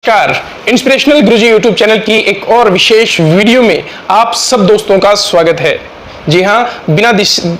नमस्कार, इंस्पिरेशनल गुरुजी YouTube channel की एक और विशेष वीडियो में आप सब दोस्तों का स्वागत है। जी हाँ, बिना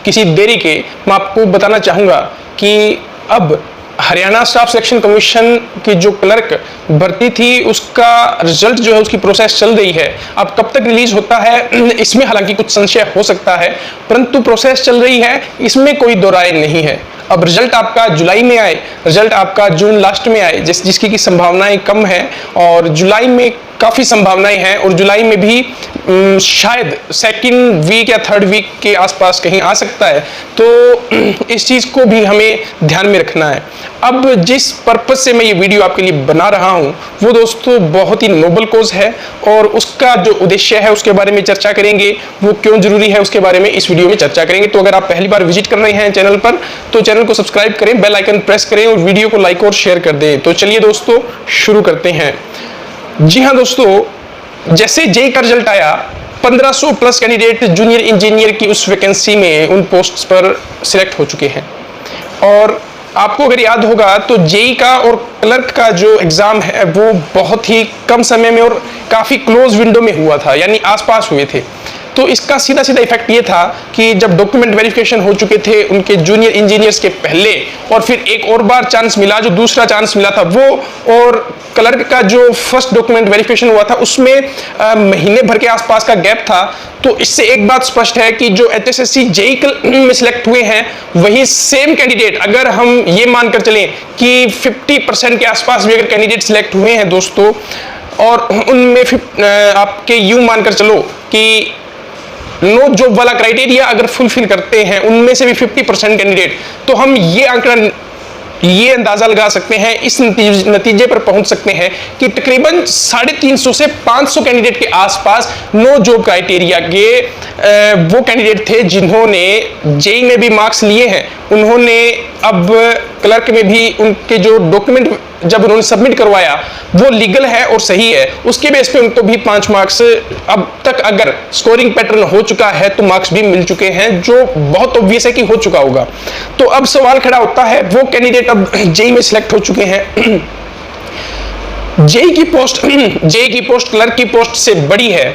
किसी देरी के मैं आपको बताना चाहूँगा कि अब हरियाणा स्टाफ सिलेक्शन कमीशन की जो क्लर्क भर्ती थी उसका रिजल्ट जो है उसकी प्रोसेस चल रही है। अब कब तक रिलीज होता है इसमें हालांकि कुछ संशय हो सकता है, परंतु प्रोसेस चल रही है, इसमें कोई दो राय नहीं है। अब रिजल्ट आपका जुलाई में आए, रिजल्ट आपका जून लास्ट में आए, जिसकी की संभावनाएं कम है, और जुलाई में काफ़ी संभावनाएं हैं, और जुलाई में भी शायद सेकंड वीक या थर्ड वीक के आसपास कहीं आ सकता है। तो इस चीज़ को भी हमें ध्यान में रखना है। अब जिस पर्पज से मैं ये वीडियो आपके लिए बना रहा हूँ वो दोस्तों बहुत ही नोबल कोज है, और उसका जो उद्देश्य है उसके बारे में चर्चा करेंगे, वो क्यों जरूरी है उसके बारे में इस वीडियो में चर्चा करेंगे। तो अगर आप पहली बार विजिट कर रहे हैं चैनल पर तो चैनल को सब्सक्राइब करें, बेल आइकन प्रेस करें और वीडियो को लाइक और शेयर कर दें। तो चलिए दोस्तों शुरू करते हैं। जी हाँ दोस्तों, जैसे जेईई का रिजल्ट आया, 1500 प्लस कैंडिडेट जूनियर इंजीनियर की उस वैकेंसी में उन पोस्ट्स पर सिलेक्ट हो चुके हैं। और आपको अगर याद होगा तो जेईई का और क्लर्क का जो एग्जाम है वो बहुत ही कम समय में और काफी क्लोज विंडो में हुआ था, यानी आसपास हुए थे। तो इसका सीधा सीधा इफेक्ट ये था कि जब डॉक्यूमेंट वेरिफिकेशन हो चुके थे उनके जूनियर इंजीनियर्स के पहले, और फिर एक और बार चांस मिला, जो दूसरा चांस मिला था वो, और क्लर्क का जो फर्स्ट डॉक्यूमेंट वेरिफिकेशन हुआ था उसमें महीने भर के आसपास का गैप था। तो इससे एक बात स्पष्ट है कि जो एचएसएससी जेईई में सिलेक्ट हुए हैं वही सेम कैंडिडेट, अगर हम ये मानकर चलें कि 50% के आसपास भी अगर कैंडिडेट सिलेक्ट हुए हैं दोस्तों, और उनमें आपके यूं मानकर चलो कि नो जॉब वाला क्राइटेरिया अगर फुलफिल करते हैं उनमें से भी 50% कैंडिडेट, तो हम ये आंकड़ा, ये अंदाजा लगा सकते हैं, इस नतीजे पर पहुंच सकते हैं कि तकरीबन 350 से 500 कैंडिडेट के आसपास नो जॉब क्राइटेरिया के वो कैंडिडेट थे जिन्होंने जेईई में भी मार्क्स लिए हैं। उन्होंने अब क्लर्क में भी उनके जो डॉक्यूमेंट जब उन्होंने सबमिट करवाया वो लीगल है और सही है, उसके बेस पे उनको भी 5 मार्क्स अब तक अगर स्कोरिंग पैटर्न हो चुका है तो मार्क्स भी मिल चुके हैं, जो बहुत ऑब्वियस है कि हो चुका होगा। तो अब सवाल खड़ा होता है, वो कैंडिडेट अब जेईई में सिलेक्ट हो चुके हैं, जेईई की पोस्ट क्लर्क की पोस्ट से बड़ी है,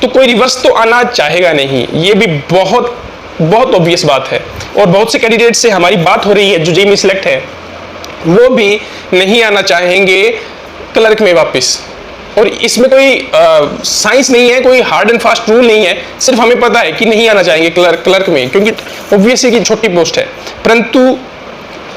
तो कोई रिवर्स तो आना चाहेगा नहीं, ये भी बहुत बहुत ऑब्वियस बात है। और बहुत से कैंडिडेट से हमारी बात हो रही है जो जेईई में सिलेक्ट है, वो भी नहीं आना चाहेंगे क्लर्क में वापस। और इसमें कोई साइंस नहीं है, कोई हार्ड एंड फास्ट रूल नहीं है, सिर्फ हमें पता है कि नहीं आना चाहेंगे क्लर्क में, क्योंकि ऑब्वियसली की छोटी पोस्ट है। परंतु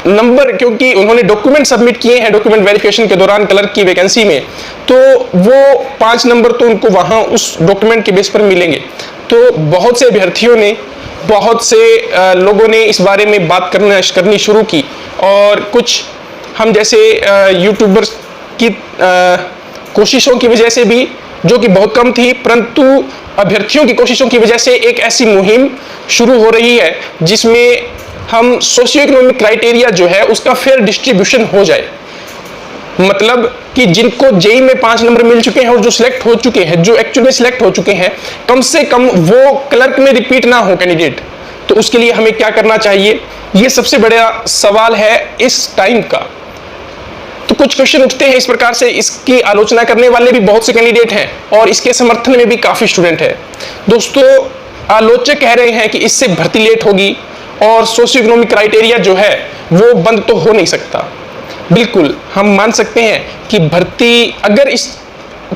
नंबर, क्योंकि उन्होंने डॉक्यूमेंट सबमिट किए हैं डॉक्यूमेंट वेरिफिकेशन के दौरान क्लर्क की वैकेंसी में, तो वो 5 नंबर तो उनको वहां उस डॉक्यूमेंट के बेस पर मिलेंगे। तो बहुत से अभ्यर्थियों ने, बहुत से लोगों ने इस बारे में बात करनी शुरू की, और कुछ हम जैसे यूट्यूबर्स की कोशिशों की वजह से भी, जो कि बहुत कम थी, परंतु अभ्यर्थियों की कोशिशों की वजह से एक ऐसी मुहिम शुरू हो रही है जिसमें हम सोशियो इकोनॉमिक क्राइटेरिया जो है उसका फेयर डिस्ट्रीब्यूशन हो जाए। मतलब कि जिनको जेईई में 5 नंबर मिल चुके हैं और जो सिलेक्ट हो चुके हैं, जो एक्चुअली में सिलेक्ट हो चुके हैं, कम से कम वो क्लर्क में रिपीट ना हो कैंडिडेट। तो उसके लिए हमें क्या करना चाहिए, ये सबसे बड़ा सवाल है इस टाइम का। तो कुछ क्वेश्चन उठते हैं इस प्रकार से, इसकी आलोचना करने वाले भी बहुत से कैंडिडेट हैं और इसके समर्थन में भी काफी स्टूडेंट हैं। दोस्तों, आलोचक कह रहे हैं कि इससे भर्ती लेट होगी और सोशियो इकोनॉमिक क्राइटेरिया जो है वो बंद तो हो नहीं सकता। बिल्कुल हम मान सकते हैं कि भर्ती अगर इस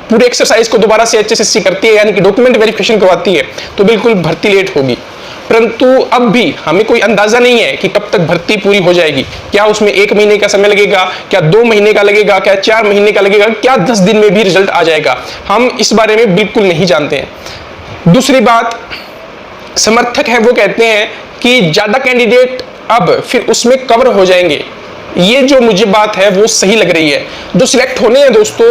पूरे एक्सरसाइज को दोबारा से एचएसएससी करती है, यानी कि डॉक्यूमेंट वेरिफिकेशन करवाती है, तो बिल्कुल भर्ती लेट होगी। परंतु अब भी हमें कोई अंदाजा नहीं है कि कब तक भर्ती पूरी हो जाएगी। क्या उसमें 1 महीने का समय लगेगा, क्या 2 महीने का लगेगा, क्या 4 महीने का लगेगा, क्या 10 दिन में भी रिजल्ट आ जाएगा, हम इस बारे में बिल्कुल नहीं जानते हैं। दूसरी बात, समर्थक है वो कहते हैं कि ज्यादा कैंडिडेट अब फिर उसमें कवर हो जाएंगे। ये जो मुझे बात है वो सही लग रही है। जो सिलेक्ट होने हैं दोस्तों,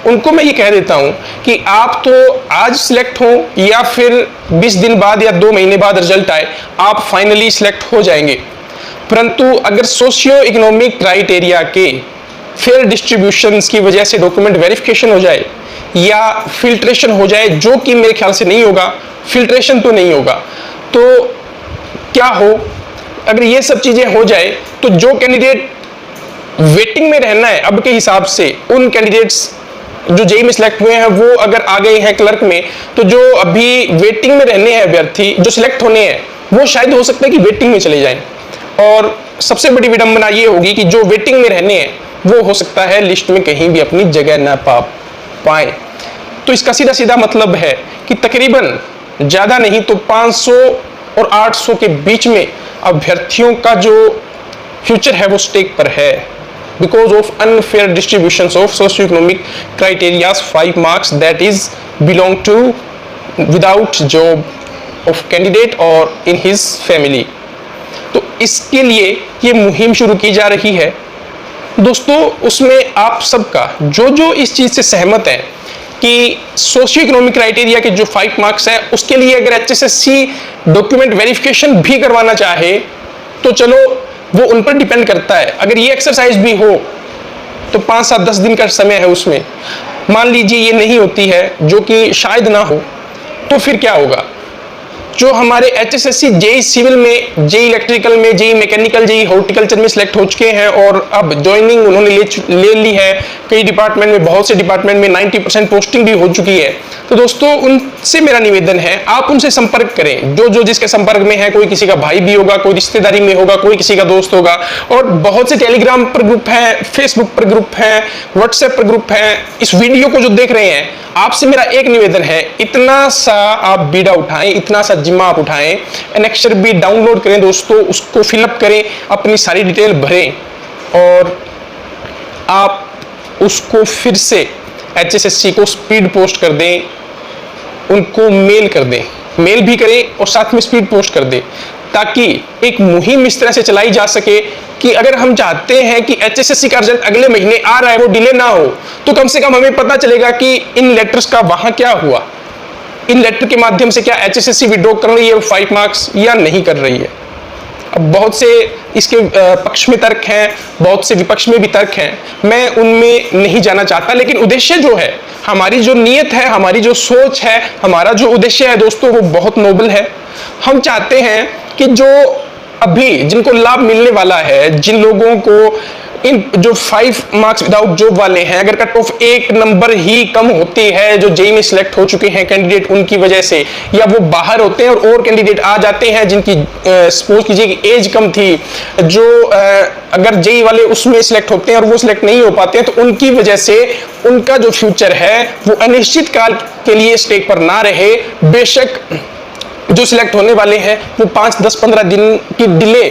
उनको मैं ये कह देता हूं कि आप तो आज सिलेक्ट हो या फिर 20 दिन बाद या 2 महीने बाद रिजल्ट आए, आप फाइनली सिलेक्ट हो जाएंगे। परंतु अगर सोशियो इकोनॉमिक क्राइटेरिया के फेयर डिस्ट्रीब्यूशन की वजह से डॉक्यूमेंट वेरिफिकेशन हो जाए या फिल्ट्रेशन हो जाए, जो कि मेरे ख्याल से नहीं होगा, फिल्ट्रेशन तो नहीं होगा, तो क्या हो, अगर ये सब चीजें हो जाए तो जो कैंडिडेट वेटिंग में रहना है अब के हिसाब से, उन कैंडिडेट्स जो जेईई में सिलेक्ट हुए हैं वो अगर आ गए हैं क्लर्क में, तो जो अभी वेटिंग में रहने हैं अभ्यर्थी जो सिलेक्ट होने हैं, वो शायद हो सकता है कि वेटिंग में चले जाएं। और सबसे बड़ी विडंबना ये होगी कि जो वेटिंग में रहने हैं वो हो सकता है लिस्ट में कहीं भी अपनी जगह ना पा पाए। तो इसका सीधा सीधा मतलब है कि तकरीबन ज्यादा नहीं तो 500 और 800 के बीच में अभ्यर्थियों का जो फ्यूचर है वो स्टेक पर है, because of unfair distribution of socio economic criterias 5 marks that is belong to without job of candidate और इन हिज फैमिली। तो इसके लिए ये मुहिम शुरू की जा रही है दोस्तों। उसमें आप सबका जो जो इस चीज से सहमत है कि सोशियो इकोनॉमिक क्राइटेरिया के जो 5 मार्क्स है उसके लिए अगर एचएसएससी डॉक्यूमेंट वेरिफिकेशन भी करवाना चाहे तो चलो वो उन पर डिपेंड करता है। अगर ये एक्सरसाइज भी हो तो 5, 7, 10 दिन का समय है उसमें। मान लीजिए ये नहीं होती है, जो कि शायद ना हो, तो फिर क्या होगा? जो हमारे एचएसएससी जेईई सिविल में, जेईई इलेक्ट्रिकल में, जेईई मैकेनिकल, जेईई हॉर्टिकल्चर में सिलेक्ट हो चुके हैं और अब ज्वाइनिंग उन्होंने ले ली है कई डिपार्टमेंट में, बहुत से डिपार्टमेंट में 90% पोस्टिंग भी हो चुकी है। तो दोस्तों उनसे मेरा निवेदन है आप उनसे संपर्क करें, जो जो जिसके संपर्क में है। कोई किसी का भाई भी होगा, कोई रिश्तेदारी में होगा, कोई किसी का दोस्त होगा, और बहुत से टेलीग्राम पर ग्रुप है, फेसबुक पर ग्रुप है, व्हाट्सएप पर ग्रुप है। इस वीडियो को जो देख रहे हैं, आपसे मेरा एक निवेदन है, इतना सा आप बीड़ा उठाएं, इतना सा जिम्मा आप उठाएं, एनेक्सर भी डाउनलोड करें दोस्तों, उसको फिलअप करें, अपनी सारी डिटेल भरें और आप उसको फिर से एचएसएससी को स्पीड पोस्ट कर दें, उनको मेल कर दें, मेल भी करें और साथ में स्पीड पोस्ट कर दें, ताकि एक मुहिम इस तरह से चलाई जा सके कि अगर हम चाहते हैं कि एचएसएससी का रिजल्ट अगले महीने आ रहा है, वो डिले ना हो, तो कम से कम हमें पता चलेगा कि इन लेटर्स का वहां क्या हुआ, इन लेटर के माध्यम से क्या एचएसएससी विड्रॉ कर रही है 5 मार्क्स या नहीं कर रही है। अब बहुत से इसके पक्ष में तर्क हैं, बहुत से विपक्ष में भी तर्क हैं, मैं उनमें नहीं जाना चाहता, लेकिन उद्देश्य जो है, हमारी जो नीयत है, हमारी जो सोच है, हमारा जो उद्देश्य है दोस्तों, वो बहुत नोबल है। हम चाहते हैं कि जो अभी जिनको लाभ मिलने वाला है, जिन लोगों को इन जो 5 मार्क्स विदाउट जॉब वाले हैं, अगर कट ऑफ 1 नंबर ही कम होती है, जो जेईई में सिलेक्ट हो चुके हैं कैंडिडेट उनकी वजह से, या वो बाहर होते हैं और कैंडिडेट आ जाते हैं जिनकी सपोज कीजिए कि एज कम थी, जो अगर जेईई वाले उसमें सिलेक्ट होते हैं और वो सिलेक्ट नहीं हो पाते हैं, तो उनकी वजह से उनका जो फ्यूचर है वो अनिश्चित काल के लिए स्टेक पर ना रहे। बेशक जो सिलेक्ट होने वाले हैं वो 5, 10, 15 दिन की डिले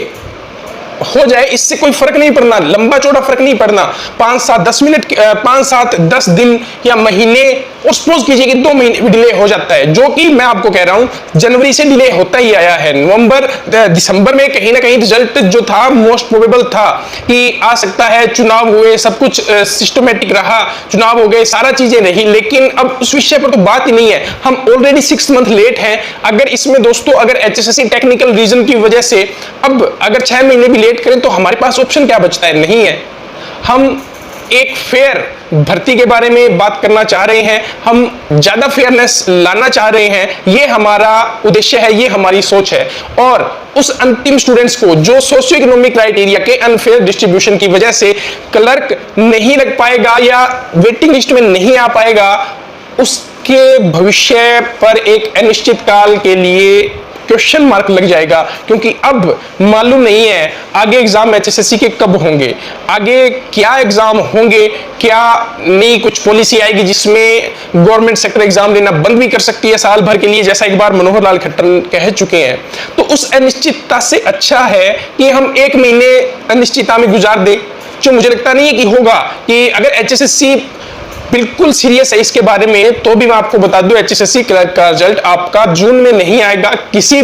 हो जाए, इससे कोई फर्क नहीं पड़ना, लंबा चौड़ा फर्क नहीं पड़ना। 5, 7, 10 मिनट, 5, 7, 10 दिन या महीने, और सपोज कीजिए कि 2 महीने डिले हो जाता है, जो कि मैं आपको कह रहा हूं जनवरी से डिले होता ही आया है। नवंबर, दिसंबर में कहीं ना कहीं रिजल्ट जो था मोस्ट प्रोबेबल था कि आ सकता है, चुनाव हुए, सब कुछ सिस्टमेटिक रहा, चुनाव हो गए, सारा चीजें रही, लेकिन अब उस विषय पर तो बात ही नहीं है। हम ऑलरेडी 6 मंथ लेट हैं। अगर इसमें दोस्तों अगर एचएसएससी टेक्निकल रीजन की वजह से अब अगर 6 महीने भी लेट करें तो हमारे पास ऑप्शन क्या बचता है? नहीं है। हम एक फेयर भर्ती के बारे में बात करना चाह रहे हैं, हम ज्यादा फेयरनेस लाना चाह रहे हैं, ये हमारा उद्देश्य है, ये हमारी सोच है। और उस अंतिम स्टूडेंट्स को जो सोशियो इकोनॉमिक क्राइटेरिया के अनफेयर डिस्ट्रीब्यूशन की वजह से क्लर्क नहीं लग पाएगा या वेटिंग लिस्ट में नहीं आ पाएगा, उसके भविष्य पर एक अनिश्चित काल के लिए क्वेश्चन मार्क लग जाएगा, क्योंकि अब मालूम नहीं है आगे एग्जाम एचएसएससी के कब होंगे, आगे क्या एग्जाम होंगे, क्या नई कुछ पॉलिसी आएगी जिसमें गवर्नमेंट सेक्टर एग्जाम लेना बंद भी कर सकती है साल भर के लिए, जैसा एक बार मनोहर लाल खट्टर कह चुके हैं। तो उस अनिश्चितता से अच्छा है कि हम 1 महीने अनिश्चितता में गुजार दें, जो मुझे लगता नहीं है कि होगा। कि अगर एचएसएससी बिल्कुल सीरियस है इसके बारे में, तो भी मैं आपको बता दूं एचएसएससी क्लर्क का रिजल्ट आपका जून में नहीं आएगा, किसी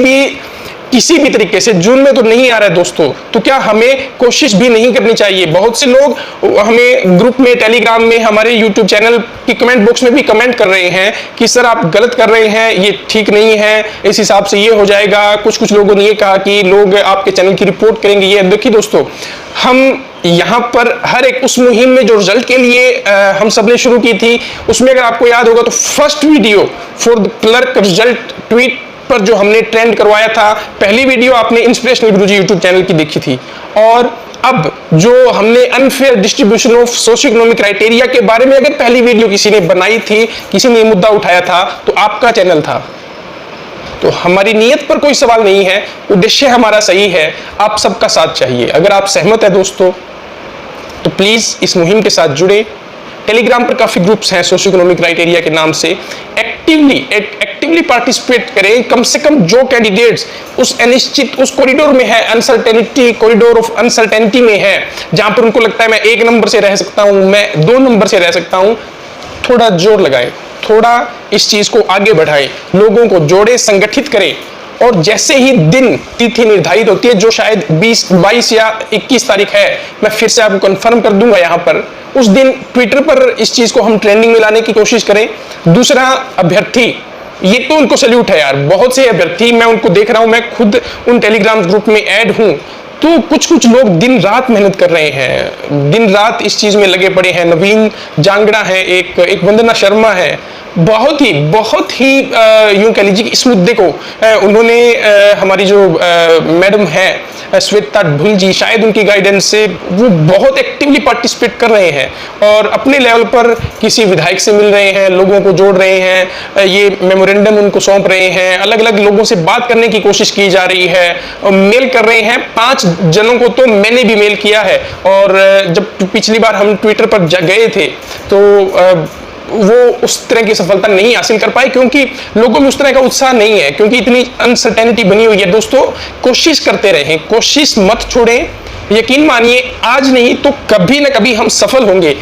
भी तरीके से जून में तो नहीं आ रहा है दोस्तों। तो क्या हमें कोशिश भी नहीं करनी चाहिए? बहुत से लोग हमें ग्रुप में, टेलीग्राम में, हमारे यूट्यूब चैनल की कमेंट बॉक्स में भी कमेंट कर रहे हैं कि सर आप गलत कर रहे हैं, ये ठीक नहीं है, इस हिसाब से ये हो जाएगा। कुछ लोगों ने ये कहा कि लोग आपके चैनल की रिपोर्ट करेंगे। ये देखिए दोस्तों, हम यहाँ पर हर एक उस मुहिम में जो रिजल्ट के लिए हम सबने शुरू की थी, उसमें अगर आपको याद होगा तो first video for the clerk result tweet पर जो हमने ट्रेंड करवाया था, पहली वीडियो आपने इंस्पिरेशनल गुरुजी यूट्यूब चैनल की देखी थी। और अब जो हमने unfair distribution of socio economic criteria के बारे में अगर पहली वीडियो किसी ने बनाई थी, किसी ने मुद्दा उठाया था, तो आपका चैनल था। तो हमारी नीयत पर कोई सवाल नहीं है, उद्देश्य हमारा सही है, आप सबका साथ चाहिए। अगर आप सहमत है दोस्तों तो प्लीज इस मुहिम के साथ जुड़े। टेलीग्राम पर काफी ग्रुप्स हैं सोशियो इकोनॉमिक क्राइटेरिया के नाम से, एक्टिवली पार्टिसिपेट करें। कम से कम जो कैंडिडेट्स उस अनिश्चित उस कॉरिडोर में है, अनसर्टेनिटी कॉरिडोर ऑफ अनसर्टेनिटी में है, जहां पर उनको लगता है मैं 1 नंबर से रह सकता हूं, मैं 2 नंबर से रह सकता हूं, थोड़ा जोर लगाएं, थोड़ा इस चीज को आगे बढ़ाएं, लोगों को जोड़े, संगठित करें। और जैसे ही दिन तिथि निर्धारित होती है, जो शायद 20, 22 या 21 तारीख है, मैं फिर से आपको कंफर्म कर दूंगा यहाँ पर, उस दिन ट्विटर पर इस चीज को हम ट्रेंडिंग में लाने की कोशिश करें। दूसरा, अभ्यर्थी, ये तो उनको सैल्यूट है यार, बहुत से अभ्यर्थी मैं उनको देख रहा हूं, मैं खुद उन टेलीग्राम ग्रुप में ऐड हूं, तो कुछ लोग दिन रात मेहनत कर रहे हैं, दिन रात इस चीज में लगे पड़े हैं। नवीन जांगड़ा है, एक वंदना शर्मा है, बहुत ही यूं कह लीजिए इस मुद्दे को उन्होंने हमारी जो मैडम है श्वेता ढुल जी, शायद उनकी गाइडेंस से वो बहुत एक्टिवली पार्टिसिपेट कर रहे हैं और अपने लेवल पर किसी विधायक से मिल रहे हैं, लोगों को जोड़ रहे हैं, ये मेमोरेंडम उनको सौंप रहे हैं, अलग अलग लोगों से बात करने की कोशिश की जा रही है, मेल कर रहे हैं। 5 जनों को तो मैंने भी मेल किया है, और जब पिछली बार हम ट्विटर पर गए थे तो वो उस तरह की सफलता नहीं हासिल कर पाए, क्योंकि लोगों में उस तरह का उत्साह नहीं है, क्योंकि इतनी अनसर्टेनिटी बनी हुई है। दोस्तों, कोशिश करते रहें, कोशिश मत छोड़ें। यकीन मानिए, आज नहीं तो कभी ना कभी हम सफल होंगे।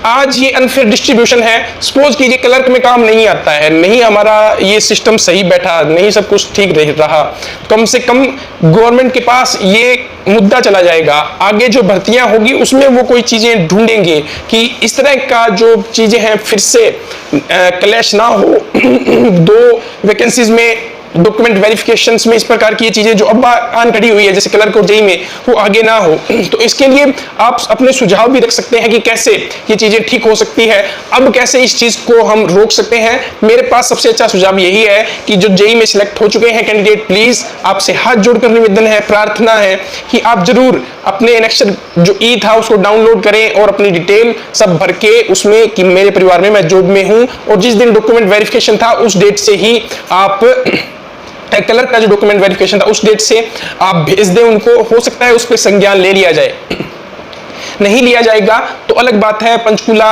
आज ये अनफेयर डिस्ट्रीब्यूशन है, सपोज कीजिए क्लर्क में काम नहीं आता है, नहीं हमारा ये सिस्टम सही बैठा, नहीं सब कुछ ठीक रहा, कम से कम गवर्नमेंट के पास ये मुद्दा चला जाएगा। आगे जो भर्तियां होगी उसमें वो कोई चीजें ढूंढेंगे कि इस तरह का जो चीजें हैं फिर से क्लैश ना हो। 2 वैकेंसीज में डॉक्यूमेंट वेरिफिकेशंस में इस प्रकार की ये चीजें जो अब आन खड़ी हुई है, जैसे क्लर्क और जेई में, वो आगे ना हो। तो इसके लिए आप अपने सुझाव भी रख सकते हैं कि कैसे ये चीजें ठीक हो सकती है, अब कैसे इस चीज को हम रोक सकते हैं। मेरे पास सबसे अच्छा सुझाव यही है कि जो जेई में सिलेक्ट हो चुके हैं कैंडिडेट, प्लीज आपसे हाथ जोड़कर निवेदन है, प्रार्थना है कि आप जरूर अपने इलेक्शन जो ई था उसको डाउनलोड करें और अपनी डिटेल सब भर के उसमें कि मेरे परिवार में मैं जॉब में हूं, और जिस दिन डॉक्यूमेंट वेरिफिकेशन था उस डेट से ही आप क्लर्क का जो डॉक्यूमेंट वेरिफिकेशन था उस डेट से आप भेज दें उनको। हो सकता है उस पर संज्ञान ले लिया जाए, नहीं लिया जाएगा तो अलग बात है। पंचकूला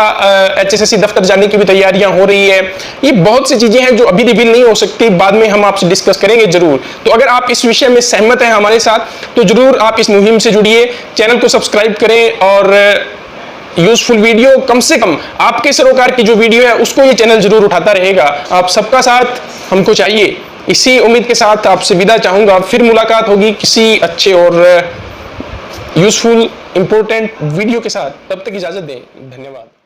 HSSC दफ्तर जाने की भी तैयारियां हो रही है। ये बहुत सी चीजें हैं जो अभी रिवील नहीं हो सकती, बाद में हम आपसे डिस्कस करेंगे जरूर। तो अगर आप इस विषय में सहमत हैं हमारे साथ तो जरूर आप इस मुहिम से जुड़िए, चैनल को सब्सक्राइब करें, और यूजफुल वीडियो, कम से कम आपके सरोकार की जो वीडियो है उसको ये चैनल जरूर उठाता रहेगा। आप सबका साथ हमको चाहिए। इसी उम्मीद के साथ आपसे विदा चाहूंगा, फिर मुलाकात होगी किसी अच्छे और यूजफुल इंपॉर्टेंट वीडियो के साथ। तब तक इजाजत दें, धन्यवाद।